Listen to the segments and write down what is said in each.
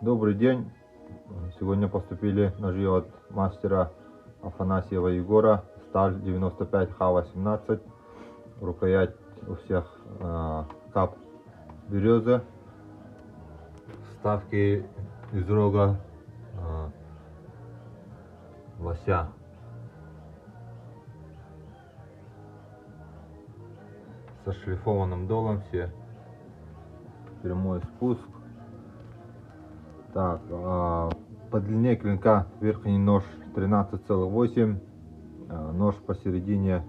Добрый день. Сегодня поступили ножи от мастера Афанасьева Егора. Сталь 95 Х18. Рукоять у всех кап береза. Вставки из рога лося. Со шлифованным долом все. Прямой спуск. Так, по длине клинка верхний нож 13,8, нож посередине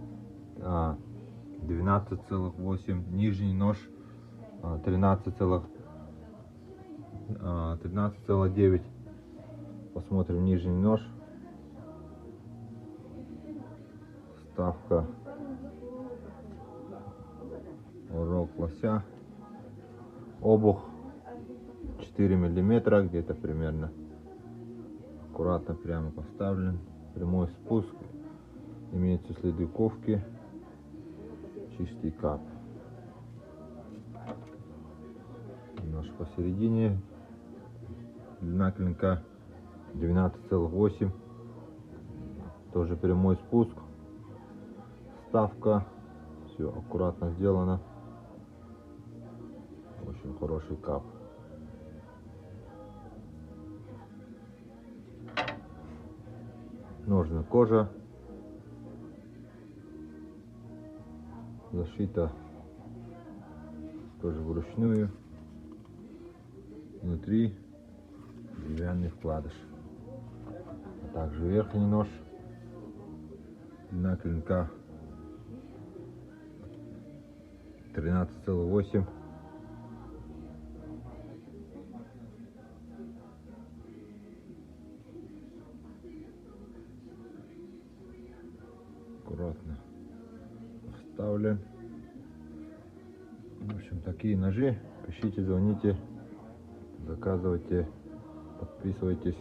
12,8, нижний нож 13,9. Посмотрим нижний нож. Вставка рог лося. Обух 4 миллиметра, где-то примерно. Аккуратно прямо поставлен. Прямой спуск. Имеются следы ковки. Чистый кап. Нож посередине. Длина клинка 12,8. Тоже прямой спуск. Вставка. Все аккуратно сделано. Очень хороший кап. Ножны кожа. Зашита тоже вручную. Внутри деревянный вкладыш. А также верхний нож. Длина клинка 13,8. Аккуратно вставлен. В общем, такие ножи. Пишите, звоните, заказывайте, подписывайтесь.